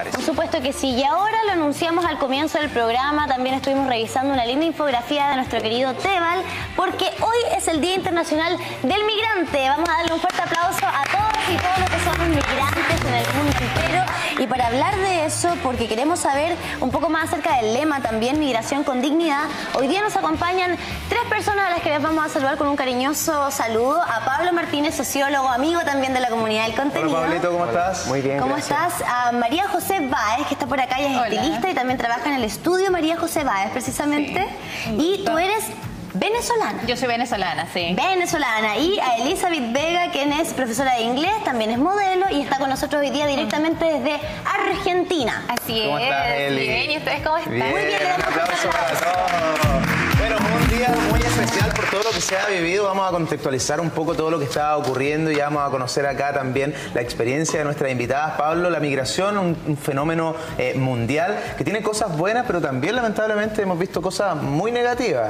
Por supuesto que sí, y ahora lo anunciamos al comienzo del programa, también estuvimos revisando una linda infografía de nuestro querido Tebal, porque hoy es el Día Internacional del Migrante. Vamos a darle un fuerte aplauso a todos y todas los que somos migrantes en el mundo entero. Y para hablar de eso, porque queremos saber un poco más acerca del lema también, Migración con Dignidad, hoy día nos acompañan tres personas a las que les vamos a saludar con un cariñoso saludo. A Pablo Martínez, sociólogo, amigo también de la comunidad del contenido. Hola, Pablito, ¿cómo estás? Muy bien, ¿Cómo gracias. estás? A María José Báez, que está por acá, ella es estilista y también trabaja en el estudio María José Báez, precisamente. Sí. Y tú eres venezolana. Yo soy venezolana, sí. Venezolana. Y a Elizabeth Vega, quien es profesora de inglés, también es modelo y está con nosotros hoy día directamente desde Argentina. Así ¿Cómo es. estás, Eli? Bien, ¿y ustedes cómo están? Muy bien, Un aplauso para todos. Bueno, un día muy especial por todo lo que se ha vivido. Vamos a contextualizar un poco todo lo que está ocurriendo y vamos a conocer acá también la experiencia de nuestras invitadas. Pablo, la migración, un fenómeno mundial que tiene cosas buenas, pero también lamentablemente hemos visto cosas muy negativas.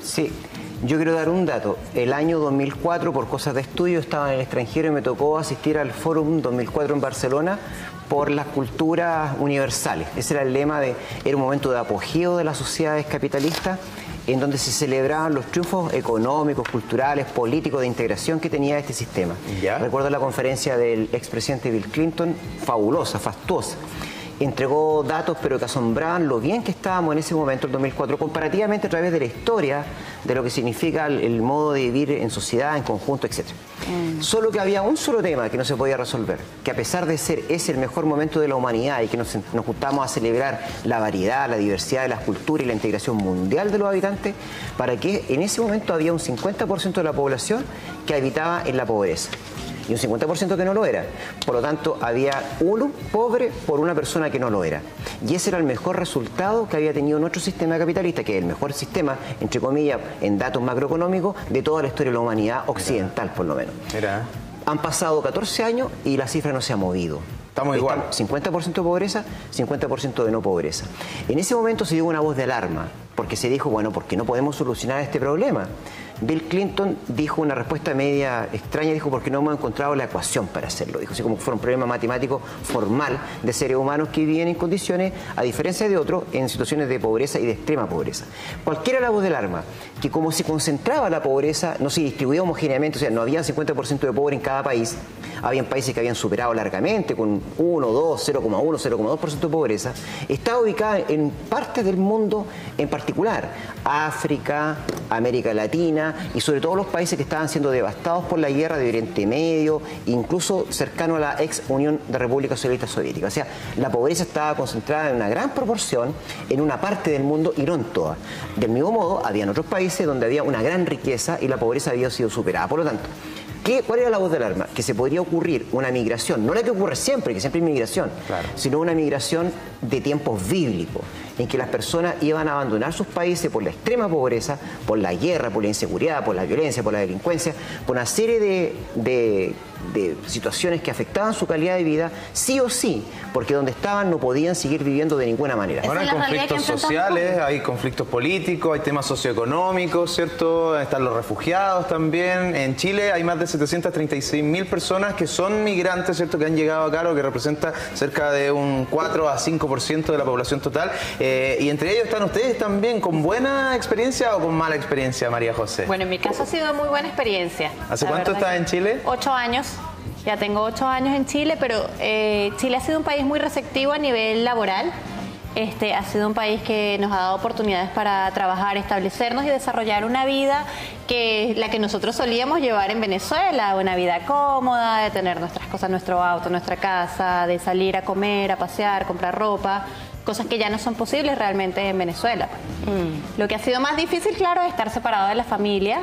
Sí, yo quiero dar un dato. El año 2004, por cosas de estudio, estaba en el extranjero y me tocó asistir al Fórum 2004 en Barcelona por las culturas universales. Ese era el lema era un momento de apogeo de las sociedades capitalistas en donde se celebraban los triunfos económicos, culturales, políticos de integración que tenía este sistema. ¿Ya? Recuerdo la conferencia del expresidente Bill Clinton, fabulosa, fastuosa. Entregó datos pero que asombraban lo bien que estábamos en ese momento, el 2004, comparativamente a través de la historia de lo que significa el modo de vivir en sociedad, en conjunto, etc. Solo que había un solo tema que no se podía resolver, que a pesar de ser ese el mejor momento de la humanidad y que nos juntamos a celebrar la variedad, la diversidad de las culturas y la integración mundial de los habitantes, para que en ese momento había un 50% de la población que habitaba en la pobreza y un 50% que no lo era. Por lo tanto, había uno pobre por una persona que no lo era. Y ese era el mejor resultado que había tenido nuestro sistema capitalista, que es el mejor sistema, entre comillas, en datos macroeconómicos, de toda la historia de la humanidad occidental, por lo menos. Mira. Han pasado 14 años y la cifra no se ha movido. Estamos igual. 50% de pobreza, 50% de no pobreza. En ese momento se dio una voz de alarma, porque se dijo, bueno, ¿por qué no podemos solucionar este problema? Bill Clinton dijo una respuesta media extraña, dijo, porque no hemos encontrado la ecuación para hacerlo. Dijo, así como que fuera un problema matemático formal de seres humanos que viven en condiciones, a diferencia de otros, en situaciones de pobreza y de extrema pobreza. Cualquiera la voz del alarma, que como se concentraba la pobreza, no se distribuía homogéneamente, o sea, no había 50% de pobres en cada país, habían países que habían superado largamente con 1, 2, 0,1, 0,2% de pobreza, estaba ubicada en partes del mundo en particular, África, América Latina, y sobre todo los países que estaban siendo devastados por la guerra de Oriente Medio, incluso cercano a la ex Unión de Repúblicas Socialistas Soviéticas. O sea, la pobreza estaba concentrada en una gran proporción en una parte del mundo y no en toda. Del mismo modo, habían otros países donde había una gran riqueza y la pobreza había sido superada. Por lo tanto, ¿cuál era la voz del alarma? Que se podría ocurrir una migración, no la que ocurre siempre, que siempre hay migración, claro, sino una migración de tiempos bíblicos, en que las personas iban a abandonar sus países por la extrema pobreza, por la guerra, por la inseguridad, por la violencia, por la delincuencia, por una serie de situaciones que afectaban su calidad de vida, sí o sí, porque donde estaban no podían seguir viviendo de ninguna manera. Bueno, hay conflictos sociales, hay conflictos políticos, hay temas socioeconómicos, ¿cierto? Están los refugiados también. En Chile hay más de 736.000 personas que son migrantes, ¿cierto? Que han llegado acá, lo que representa cerca de un 4 a 5% de la población total. Y entre ellos están ustedes también, ¿con buena experiencia o con mala experiencia, María José? Bueno, en mi caso ha sido muy buena experiencia. ¿Hace cuánto estás en Chile? 8 años. Ya tengo 8 años en Chile, pero Chile ha sido un país muy receptivo a nivel laboral. Ha sido un país que nos ha dado oportunidades para trabajar, establecernos y desarrollar una vida que la que nosotros solíamos llevar en Venezuela, una vida cómoda, de tener nuestras cosas, nuestro auto, nuestra casa, de salir a comer, a pasear, comprar ropa, cosas que ya no son posibles realmente en Venezuela. Lo que ha sido más difícil, claro, es estar separado de la familia.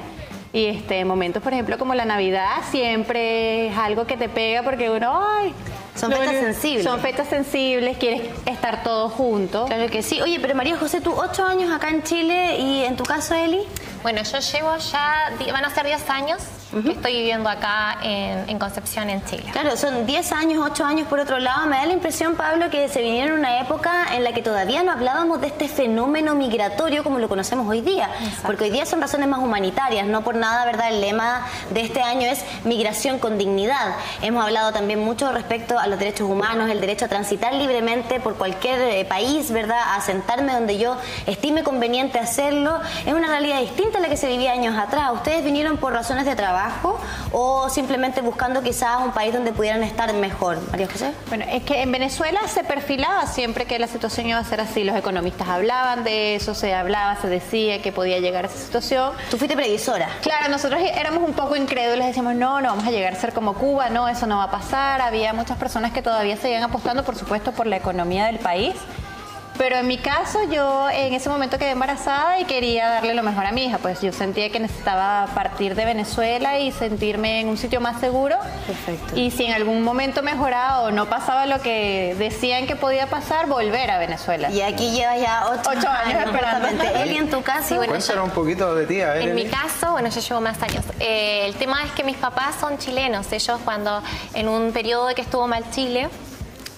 Y momentos, por ejemplo, como la Navidad, siempre es algo que te pega porque uno, ay... Son fechas sensibles. Son fechas sensibles, quieres estar todos juntos. Claro que sí. Oye, pero María José, tú 8 años acá en Chile y en tu caso, Eli. Bueno, yo llevo ya, van a ser 10 años que estoy viviendo acá en Concepción, en Chile. Claro, son 10 años, 8 años por otro lado. Me da la impresión, Pablo, que se vinieron en una época en la que todavía no hablábamos de este fenómeno migratorio como lo conocemos hoy día. Exacto. Porque hoy día son razones más humanitarias, no por nada, ¿verdad? El lema de este año es migración con dignidad. Hemos hablado también mucho respecto a los derechos humanos, el derecho a transitar libremente por cualquier país, ¿verdad? A asentarme donde yo estime conveniente hacerlo. Es una realidad distinta a la que se vivía años atrás. ¿Ustedes vinieron por razones de trabajo o simplemente buscando quizás un país donde pudieran estar mejor? María José. Bueno, es que en Venezuela se perfilaba siempre que la situación iba a ser así. Los economistas hablaban de eso, se decía que podía llegar a esa situación. Tú fuiste previsora. Claro, nosotros éramos un poco incrédulos, decíamos, no vamos a llegar a ser como Cuba, no, eso no va a pasar. Había muchas personas que todavía seguían apostando, por supuesto, por la economía del país. Pero en mi caso, yo en ese momento quedé embarazada y quería darle lo mejor a mi hija. Pues yo sentía que necesitaba partir de Venezuela y sentirme en un sitio más seguro. Perfecto. Y si en algún momento mejoraba o no pasaba lo que decían que podía pasar, volver a Venezuela. Y aquí llevas ya 8 años esperando. justamente. Eli, en tu caso. Sí, bueno, Cuéntanos un poquito de ti, a ver. En Eli. mi caso, bueno, yo llevo más años. El tema es que mis papás son chilenos. Ellos cuando en un periodo que estuvo mal Chile,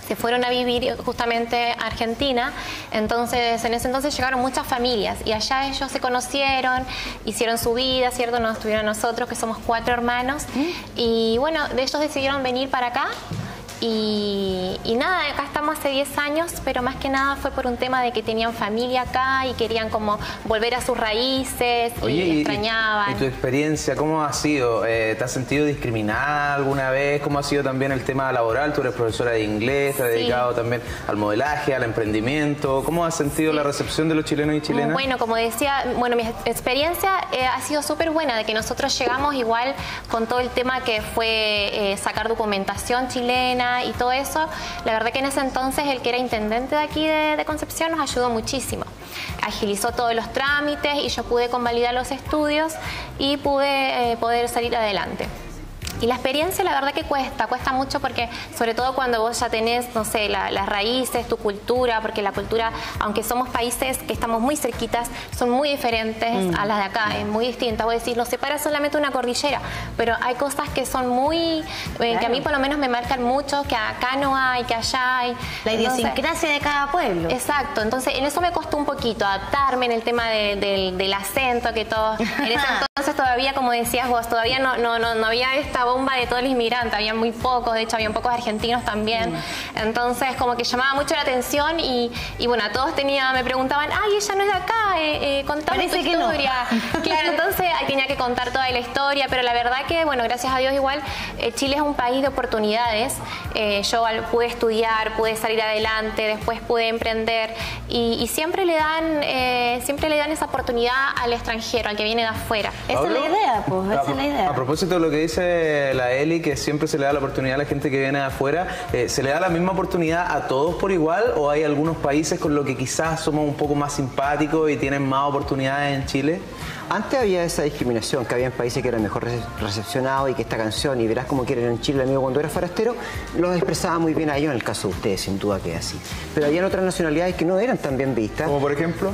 se fueron a vivir justamente a Argentina. Entonces, en ese entonces llegaron muchas familias y allá ellos se conocieron, hicieron su vida, ¿cierto? Nos tuvieron a nosotros, que somos 4 hermanos. Y bueno, de ellos decidieron venir para acá. Y nada, acá estamos hace 10 años, pero más que nada fue por un tema de que tenían familia acá y querían como volver a sus raíces. Oye, y extrañaban. ¿Y tu experiencia cómo ha sido? ¿Te has sentido discriminada alguna vez? ¿Cómo ha sido también el tema laboral? Tú eres profesora de inglés, te has dedicado también al modelaje, al emprendimiento. ¿Cómo has sentido la recepción de los chilenos y chilenas? Bueno, como decía, bueno, mi experiencia ha sido súper buena, de que nosotros llegamos igual con todo el tema que fue sacar documentación chilena y todo eso. La verdad que en ese entonces el que era intendente de aquí de Concepción nos ayudó muchísimo. Agilizó todos los trámites y yo pude convalidar los estudios y pude poder salir adelante. Y la experiencia, la verdad que cuesta mucho porque, sobre todo cuando vos ya tenés, no sé, las raíces, tu cultura, porque la cultura, aunque somos países que estamos muy cerquitas, son muy diferentes a las de acá, es muy distinta. Vos decís, nos separa solamente una cordillera, pero hay cosas que son muy, que a mí por lo menos me marcan mucho, que acá no hay, que allá hay. La idiosincrasia de cada pueblo. Exacto, entonces en eso me costó un poquito adaptarme en el tema del acento, que todos, en ese entonces todavía, como decías vos, todavía no había esta bomba de todos los inmigrantes, había muy pocos, de hecho había pocos argentinos también, entonces como que llamaba mucho la atención y bueno, a todos me preguntaban, ay, ella no es de acá, contame tu historia. Claro, entonces tenía que contar toda la historia, pero la verdad que, bueno, gracias a Dios igual, Chile es un país de oportunidades. Yo pude estudiar, pude salir adelante, después pude emprender y siempre le dan esa oportunidad al extranjero, al que viene de afuera. Esa es la idea, pues, esa es la idea. A propósito de lo que dice la Eli, que siempre se le da la oportunidad a la gente que viene de afuera, ¿se le da la misma oportunidad a todos por igual o hay algunos países con los que quizás somos un poco más simpáticos y tienen más oportunidades en Chile? Antes había esa discriminación, que había en países que eran mejor recepcionados y que esta canción, y verás cómo quieren en Chile, amigo, cuando era forastero, los expresaba muy bien a ellos, en el caso de ustedes, sin duda que es así. Pero habían otras nacionalidades que no eran tan bien vistas. Como por ejemplo...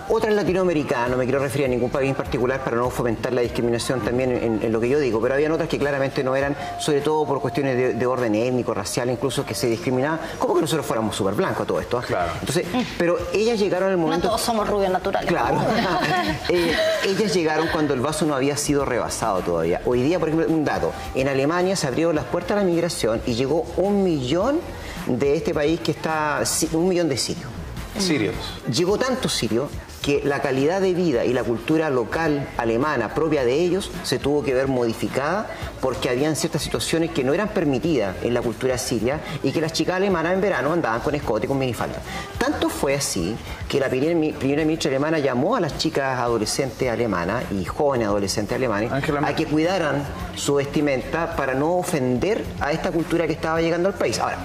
Otras latinoamericanas, no me quiero referir a ningún país en particular para no fomentar la discriminación también en lo que yo digo, pero habían otras que claramente no eran, sobre todo por cuestiones de orden étnico, racial, incluso que se discriminaban, como que nosotros fuéramos súper blancos a todo esto. Claro. Entonces, pero ellas llegaron al momento... No todos somos rubios naturales. Claro. Ellas llegaron cuando el vaso no había sido rebasado todavía. Hoy día, por ejemplo, un dato, en Alemania se abrieron las puertas a la migración y llegó 1 millón de este país que está, 1 millón de sirios. Sirios. Llegó tanto sirio que la calidad de vida y la cultura local alemana propia de ellos se tuvo que ver modificada porque habían ciertas situaciones que no eran permitidas en la cultura siria y que las chicas alemanas en verano andaban con escote y con minifalda. Tanto fue así que la primera ministra alemana llamó a las chicas adolescentes alemanas y jóvenes adolescentes alemanes a que cuidaran su vestimenta para no ofender a esta cultura que estaba llegando al país. Ahora,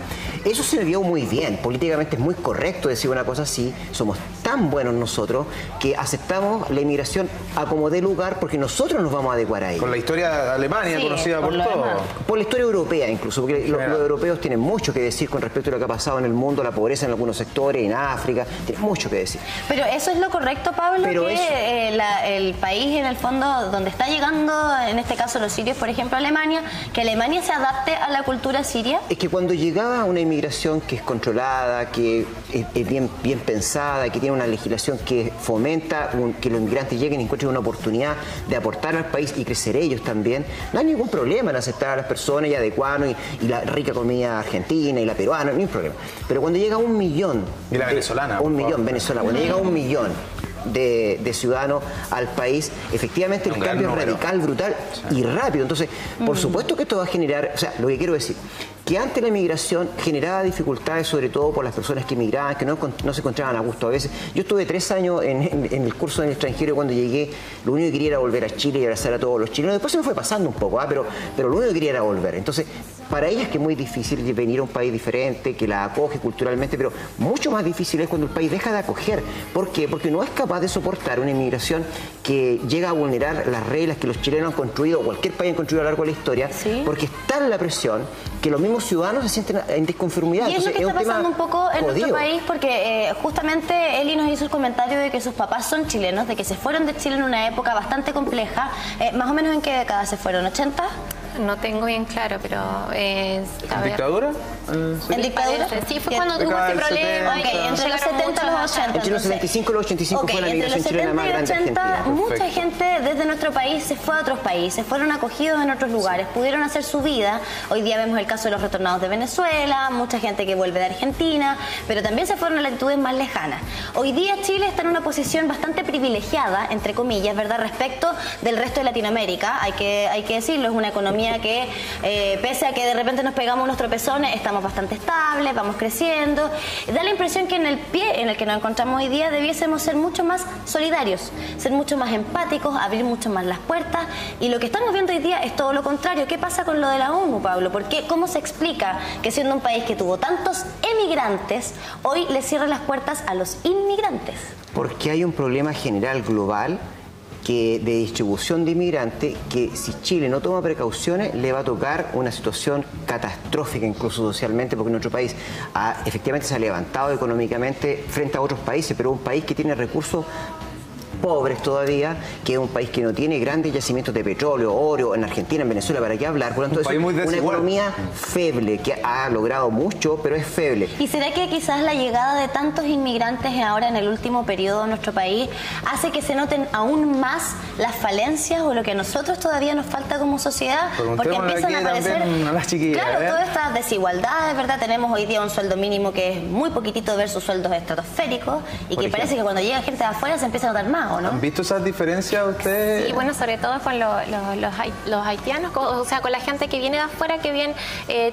Eso se vio muy bien. Políticamente es muy correcto decir una cosa así. Somos tan buenos nosotros que aceptamos la inmigración a como dé lugar porque nosotros nos vamos a adecuar a ella. Con la historia de Alemania, Sí, conocida por lo todo. demás. Por la historia europea incluso, porque los europeos tienen mucho que decir con respecto a lo que ha pasado en el mundo, la pobreza en algunos sectores, en África, tienen mucho que decir. Pero eso es lo correcto, Pablo, Pero que eso- el país en el fondo donde está llegando, en este caso los sirios, por ejemplo, Alemania, que Alemania se adapte a la cultura siria. Es que cuando llegaba una inmigración que es controlada, que es bien pensada, que tiene una legislación que fomenta que los inmigrantes lleguen y encuentren una oportunidad de aportar al país y crecer ellos también, no hay ningún problema en aceptar a las personas y adecuarnos y la rica comida argentina y la peruana, no hay problema. Pero cuando llega 1 millón... Y la venezolana, por Un favor. millón, venezolana. Cuando llega 1 millón de ciudadanos al país, efectivamente el Un gran cambio es número. radical, brutal y rápido. Entonces, por supuesto que esto va a generar, o sea, lo que quiero decir, que antes la migración generaba dificultades, sobre todo por las personas que emigraban, que no se encontraban a gusto a veces. Yo estuve 3 años en el curso en el extranjero y cuando llegué, lo único que quería era volver a Chile y abrazar a todos los chilenos. Después se me fue pasando un poco, pero lo único que quería era volver. Entonces, para ellas que es muy difícil venir a un país diferente, que la acoge culturalmente, pero mucho más difícil es cuando el país deja de acoger. ¿Por qué? Porque no es capaz de soportar una inmigración que llega a vulnerar las reglas que los chilenos han construido, o cualquier país ha construido a lo largo de la historia, Sí. porque es tal la presión que los mismos ciudadanos se sienten en disconformidad. Y es lo que Entonces, está un tema pasando un poco en nuestro jodido. país, porque justamente Eli nos hizo el comentario de que sus papás son chilenos, de que se fueron de Chile en una época bastante compleja. Más o menos, ¿en qué década se fueron? ¿80? No tengo bien claro, pero ¿En dictadura? ¿En dictadura? Sí, fue ¿Qué? cuando hubo Década este del problema. 70. Ok, entre los 70 y los 80. Entre los entonces. 75 y los 85 fue la entre migración los chilena más 70 y grande de 80, Argentina. mucha Perfecto. gente desde nuestro país se fue a otros países, fueron acogidos en otros lugares, pudieron hacer su vida. Hoy día vemos el caso de los retornados de Venezuela, mucha gente que vuelve de Argentina, pero también se fueron a latitudes más lejanas. Hoy día Chile está en una posición bastante privilegiada, entre comillas, ¿verdad?, respecto del resto de Latinoamérica. Hay que decirlo, es una economía que, pese a que de repente nos pegamos unos tropezones, estamos bastante estables, vamos creciendo. Da la impresión que en el pie en el que nos encontramos hoy día debiésemos ser mucho más solidarios, ser mucho más empáticos, abrir mucho más las puertas, y lo que estamos viendo hoy día es todo lo contrario. ¿Qué pasa con lo de la ONU, Pablo? ¿Por qué? ¿Cómo se explica que siendo un país que tuvo tantos emigrantes, hoy le cierra las puertas a los inmigrantes? Porque hay un problema general global de distribución de inmigrantes que si Chile no toma precauciones le va a tocar una situación catastrófica incluso socialmente, porque nuestro país efectivamente se ha levantado económicamente frente a otros países, pero un país que tiene recursos pobres todavía, que es un país que no tiene grandes yacimientos de petróleo, oro, en Argentina, en Venezuela, ¿para qué hablar? Por lo tanto, Un país muy una desigual. economía feble, que ha logrado mucho, pero es feble. ¿Y será que quizás la llegada de tantos inmigrantes ahora en el último periodo a nuestro país hace que se noten aún más las falencias o lo que a nosotros todavía nos falta como sociedad? Porque Preguntémosle empiezan a aquí aparecer, también a las chiquillas, claro, a ver. todas estas desigualdades, ¿verdad? Tenemos hoy día un sueldo mínimo que es muy poquitito versus sueldos estratosféricos y que parece que cuando llega gente de afuera se empieza a notar más, ¿o no? ¿Han visto esas diferencias ustedes? Y bueno, sobre todo con los haitianos, o sea, con la gente que viene de afuera, que bien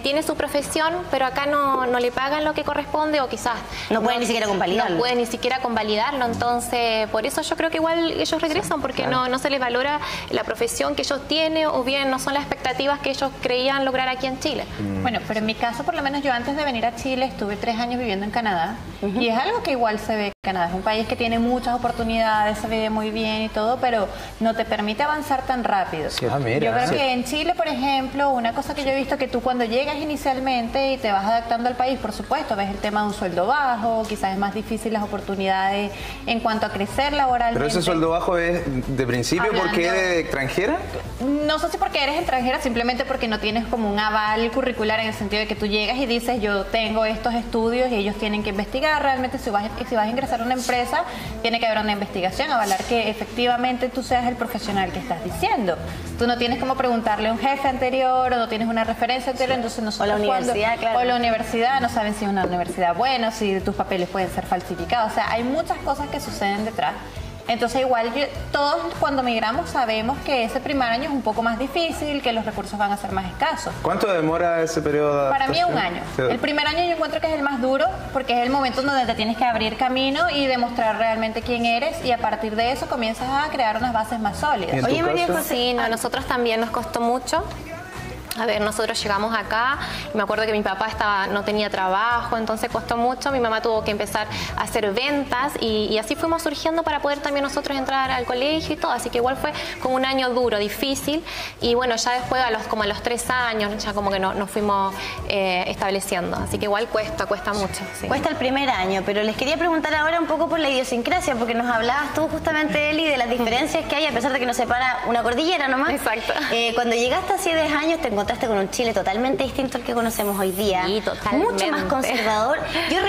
tiene su profesión, pero acá no le pagan lo que corresponde, o quizás No pueden ni siquiera convalidarlo. No pueden ni siquiera convalidarlo. Entonces, por eso yo creo que igual ellos regresan, porque no se les valora la profesión que ellos tienen, o bien no son las expectativas que ellos creían lograr aquí en Chile. Bueno, pero en mi caso, por lo menos yo antes de venir a Chile estuve 3 años viviendo en Canadá y es algo que igual se ve. Canadá es un país que tiene muchas oportunidades, se vive muy bien y todo, pero no te permite avanzar tan rápido. Sí, mira, Yo creo sí. que en Chile, por ejemplo, una cosa que yo he visto que tú cuando llegas inicialmente y te vas adaptando al país, por supuesto, ves el tema de un sueldo bajo, quizás es más difícil las oportunidades en cuanto a crecer laboralmente. Pero ese sueldo bajo es de principio porque Hablando- eres extranjera. No sé si porque eres extranjera, simplemente porque no tienes como un aval curricular en el sentido de que tú llegas y dices yo tengo estos estudios y ellos tienen que investigar realmente si vas a ingresar a una empresa, tiene que haber una investigación, avalar que efectivamente tú seas el profesional que estás diciendo. Tú no tienes como preguntarle a un jefe anterior o no tienes una referencia anterior, entonces nosotros O la universidad, claro. o la universidad, no saben si es una universidad buena, si tus papeles pueden ser falsificados, o sea, hay muchas cosas que suceden detrás. Entonces igual todos cuando migramos sabemos que ese primer año es un poco más difícil, que los recursos van a ser más escasos. ¿Cuánto demora ese periodo de Para mí es un año. adaptación? El primer año yo encuentro que es el más duro porque es el momento donde te tienes que abrir camino y demostrar realmente quién eres y a partir de eso comienzas a crear unas bases más ¿Y sólidas. en tu Oye, María caso? José, Sí, no, a nosotros también nos costó mucho. A ver, nosotros llegamos acá y me acuerdo que mi papá no tenía trabajo, entonces costó mucho. Mi mamá tuvo que empezar a hacer ventas y así fuimos surgiendo para poder también nosotros entrar al colegio y todo. Así que igual fue como un año duro, difícil. Y bueno, ya después, como a los 3 años, ya como que nos fuimos estableciendo. Así que igual cuesta mucho. Sí. Cuesta el primer año, pero les quería preguntar ahora un poco por la idiosincrasia, porque nos hablabas tú justamente, Eli, de las diferencias que hay, a pesar de que nos separa una cordillera nomás. Exacto. Cuando llegaste hace 10 años, te encontraste con un Chile totalmente distinto al que conocemos hoy día. Sí, totalmente. Mucho más conservador. Yo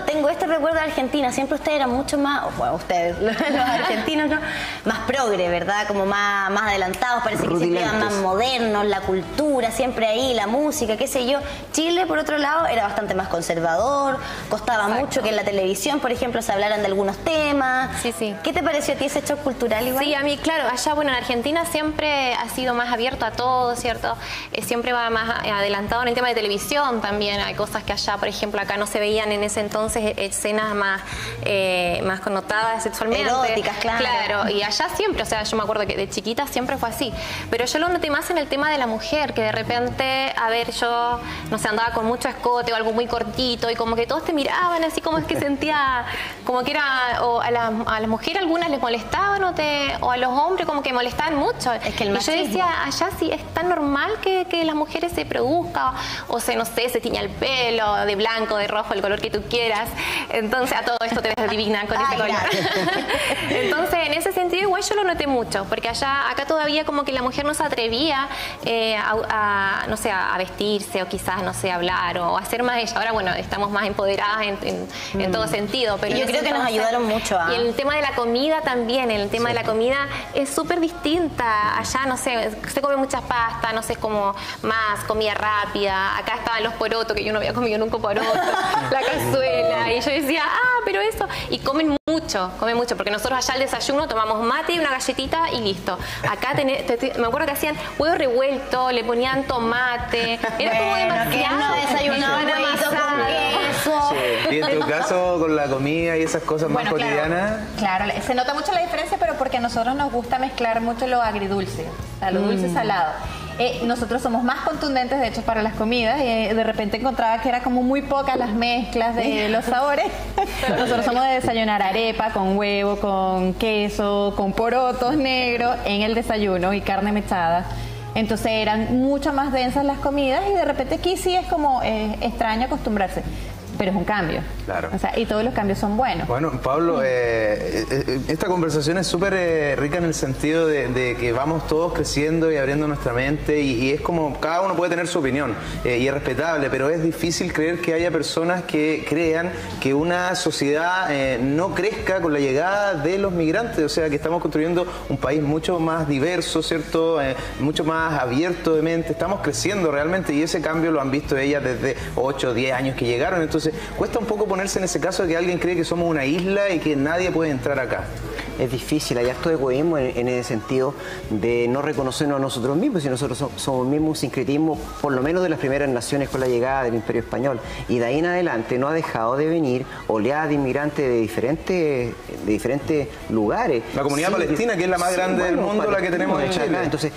tengo este recuerdo de Argentina, siempre ustedes eran mucho más, bueno, ustedes, los argentinos, ¿no? Más progre, ¿verdad? Como más adelantados, parece que siempre eran más modernos, la cultura, siempre ahí, la música, qué sé yo. Chile, por otro lado, era bastante más conservador, costaba mucho que en la televisión, por ejemplo, se hablaran de algunos temas. Sí, sí. ¿Qué te pareció a ti ese shock cultural igual? Sí, a mí, claro, allá, bueno, en Argentina siempre ha sido más abierto a todo, ¿cierto? Siempre va más adelantado en el tema de televisión también. Hay cosas que allá, por ejemplo, acá no se veían en ese entonces, escenas más connotadas sexualmente. Eróticas, claro. Claro, y allá siempre, o sea, yo me acuerdo que de chiquita siempre fue así. Pero yo lo noté más en el tema de la mujer, que de repente, a ver, yo, no sé, andaba con mucho escote o algo muy cortito y como que todos te miraban así como es que sentía, como que era, o a las mujeres algunas les molestaban o a los hombres como que molestaban mucho. Es que el y yo machismo. decía, allá sí es tan normal que las mujeres se produzcan o no sé, se tiña el pelo de blanco, de rojo, el color que tú quieras. Entonces, a todo esto te ves divina con ese color. Entonces, en ese sentido, igual yo lo noté mucho, porque acá todavía como que la mujer no se atrevía no sé, a vestirse o quizás, no sé, a hablar o a hacer más ella. Ahora, bueno, estamos más empoderadas en todo sentido. Pero y yo creo que nos ayudaron mucho. Y el tema de la comida también, el tema de la comida es súper distinta. Allá, no sé, se come muchas pastas, no sé, como más comida rápida. Acá estaban los porotos, que yo no había comido nunca poroto, la cazuela. Y yo decía, pero eso. Y comen mucho, porque nosotros allá al desayuno tomamos mate y una galletita y listo. Acá me acuerdo que hacían huevo revuelto, le ponían tomate. Era como demasiado. No desayunaban huevito con queso. Sí. Y en tu caso, con la comida y esas cosas más cotidianas. Claro, se nota mucho la diferencia, pero porque a nosotros nos gusta mezclar mucho lo agridulce, o sea, lo dulce y salado. Nosotros somos más contundentes, de hecho, para las comidas. De repente encontraba que era como muy pocas las mezclas de los sabores. Nosotros somos de desayunar arepa con huevo, con queso, con porotos negros en el desayuno y carne mechada. Entonces eran mucho más densas las comidas y de repente aquí sí es como extraño acostumbrarse. Pero es un cambio. Claro. O sea, y todos los cambios son buenos. Bueno, Pablo, esta conversación es súper rica en el sentido de que vamos todos creciendo y abriendo nuestra mente y es como cada uno puede tener su opinión y es respetable, pero es difícil creer que haya personas que crean que una sociedad no crezca con la llegada de los migrantes, o sea, que estamos construyendo un país mucho más diverso, ¿cierto? Mucho más abierto de mente, estamos creciendo realmente y ese cambio lo han visto ellas desde 8 o 10 años que llegaron, entonces cuesta un poco ponerse en ese caso de que alguien cree que somos una isla y que nadie puede entrar acá. Es difícil, hay harto egoísmo en ese sentido de no reconocernos a nosotros mismos, si nosotros somos mismos un sincretismo, por lo menos de las primeras naciones con la llegada del Imperio Español. Y de ahí en adelante no ha dejado de venir oleadas de inmigrantes de diferentes lugares. La comunidad palestina, que es la más grande del mundo, la que tenemos en Chile. Entonces,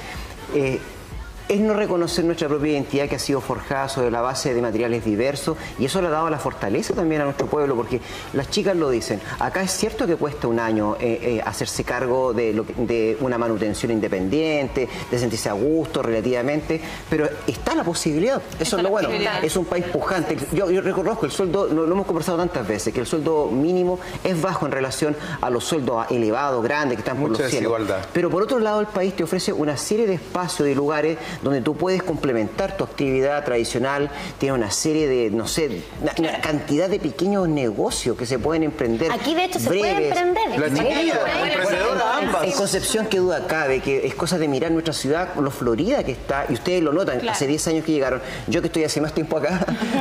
es no reconocer nuestra propia identidad que ha sido forjada sobre la base de materiales diversos y eso le ha dado la fortaleza también a nuestro pueblo porque las chicas lo dicen, acá es cierto que cuesta un año hacerse cargo de una manutención independiente, de sentirse a gusto relativamente, pero está la posibilidad, eso es lo bueno, es un país pujante, yo reconozco el sueldo, lo hemos conversado tantas veces, que el sueldo mínimo es bajo en relación a los sueldos elevados, grandes que están por los cielos, desigualdad. Pero por otro lado el país te ofrece una serie de espacios, de lugares donde tú puedes complementar tu actividad tradicional, tiene una serie de, no sé, una cantidad de pequeños negocios que se pueden emprender. Aquí de hecho se puede emprender. La chiquilla, emprendedora ambas. En Concepción, qué duda cabe, que es cosa de mirar nuestra ciudad, lo florida que está, y ustedes lo notan, hace 10 años que llegaron, yo que estoy hace más tiempo acá,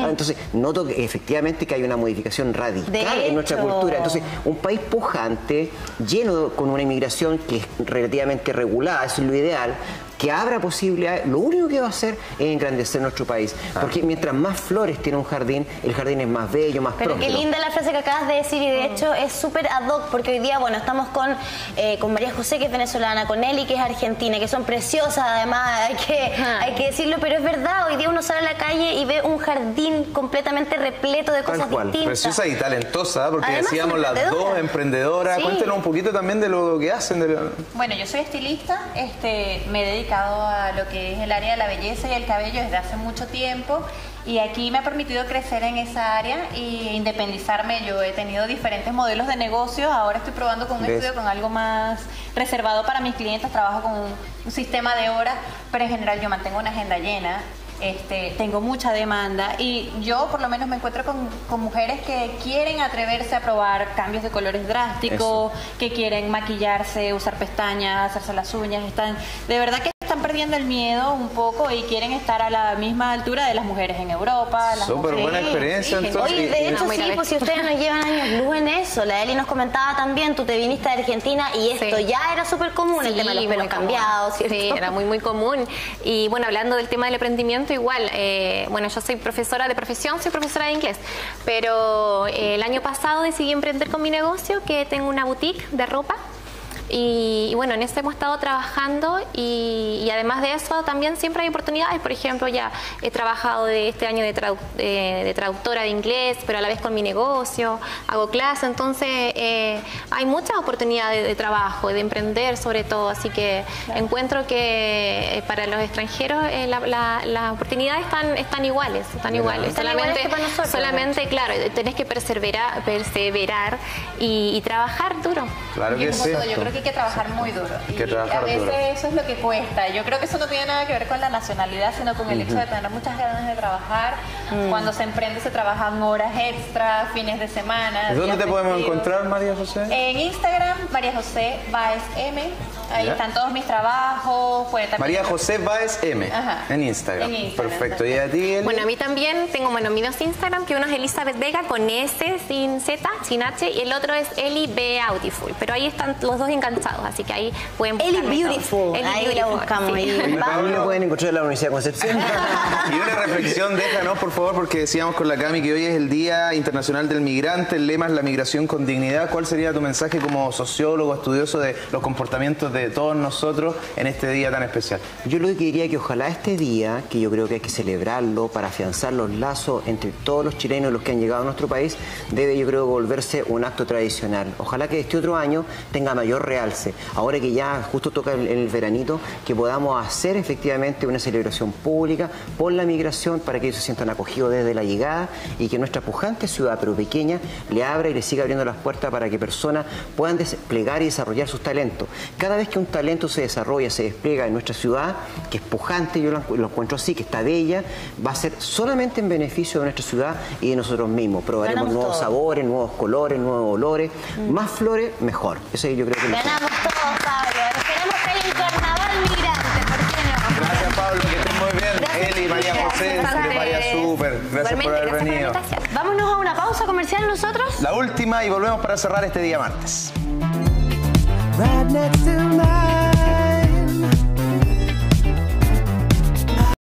entonces noto que efectivamente que hay una modificación radical en nuestra cultura. Entonces, un país pujante, lleno con una inmigración que es relativamente regulada, eso es lo ideal, que abra posibilidades, lo único que va a hacer es engrandecer nuestro país. Porque mientras más flores tiene un jardín, el jardín es más bello, más Pero próspero. qué linda la frase que acabas de decir y de hecho es súper ad hoc porque hoy día, bueno, estamos con María José, que es venezolana, con Eli, que es argentina, que son preciosas además, hay que decirlo, pero es verdad, hoy día uno sale a la calle y ve un jardín completamente repleto de cosas distintas. Preciosa y talentosa, porque Además, decíamos las dos emprendedoras. Sí. Cuéntenos un poquito también de lo que hacen. Bueno, yo soy estilista, me he dedicado a lo que es el área de la belleza y el cabello desde hace mucho tiempo y aquí me ha permitido crecer en esa área e independizarme. Yo he tenido diferentes modelos de negocio, ahora estoy probando con un estudio con algo más reservado para mis clientes, trabajo con un sistema de horas, pero en general yo mantengo una agenda llena. Tengo mucha demanda y yo por lo menos me encuentro con mujeres que quieren atreverse a probar cambios de colores drásticos, que quieren maquillarse, usar pestañas, hacerse las uñas, de verdad que están perdiendo el miedo un poco y quieren estar a la misma altura de las mujeres en Europa. Súper buena experiencia, entonces. Oye, de hecho sí, pues si ustedes nos llevan años luz en eso, la Eli nos comentaba también, tú te viniste de Argentina y esto ya era súper común, el tema de los pelos cambiados, ¿cierto? Sí, era muy común. Y bueno, hablando del tema del emprendimiento, igual, bueno, yo soy profesora de profesión, soy profesora de inglés, pero el año pasado decidí emprender con mi negocio, que tengo una boutique de ropa. Y bueno, en eso hemos estado trabajando y además de eso también siempre hay oportunidades. Por ejemplo, ya he trabajado este año de traductora de inglés, pero a la vez con mi negocio, hago clases, entonces hay muchas oportunidades de trabajo, de emprender sobre todo, así que encuentro que para los extranjeros las oportunidades están iguales, solamente claro, tenés que perseverar y trabajar duro. Claro que sí. Yo creo que hay que trabajar muy duro. Y a veces eso es lo que cuesta. Yo creo que eso no tiene nada que ver con la nacionalidad, sino con el hecho de tener muchas ganas de trabajar. Cuando se emprende se trabajan horas extras, fines de semana. ¿Dónde te podemos encontrar, María José? En Instagram, María José Báez M. Ahí están todos mis trabajos. María José Báez M. En Instagram. Perfecto. ¿Y a ti, Eli? Bueno, a mí también tengo mis dos Instagram, que uno es Elizabeth Vega con S sin Z, sin H, y el otro es Eli Beautiful. Pero ahí están los dos enganchados, así que ahí pueden buscar. Eli Beautiful. Ahí la buscamos. Sí. Lo pueden encontrar en la Universidad de Concepción. Y una reflexión, déjanos por favor, porque decíamos con la Cami que hoy es el Día Internacional del Migrante, el lema es la migración con dignidad. ¿Cuál sería tu mensaje como sociólogo, estudioso de los comportamientos de todos nosotros en este día tan especial? Yo lo que diría que ojalá este día, que yo creo que hay que celebrarlo para afianzar los lazos entre todos los chilenos y los que han llegado a nuestro país, debe yo creo volverse un acto tradicional. Ojalá que este otro año tenga mayor realce. Ahora que ya justo toca el veranito, que podamos hacer efectivamente una celebración pública por la migración para que ellos se sientan acogidos desde la llegada y que nuestra pujante ciudad, pero pequeña, le abra y le siga abriendo las puertas para que personas puedan desplegar y desarrollar sus talentos. Cada vez que un talento se desarrolla, se despliega en nuestra ciudad, que es pujante, yo lo encuentro así, que está bella, va a ser solamente en beneficio de nuestra ciudad y de nosotros mismos. Probaremos nuevos sabores, nuevos colores, nuevos olores, más flores, mejor. Eso yo creo que ganamos todos, Pablo. Esperamos que haya un carnaval migrante, ¿por qué no? Gracias, Pablo, que estén muy bien. Gracias, Eli, María José, gracias, que les vaya súper. Gracias por haber venido. Vámonos a una pausa comercial nosotros. La última y volvemos para cerrar este día martes. Right next to my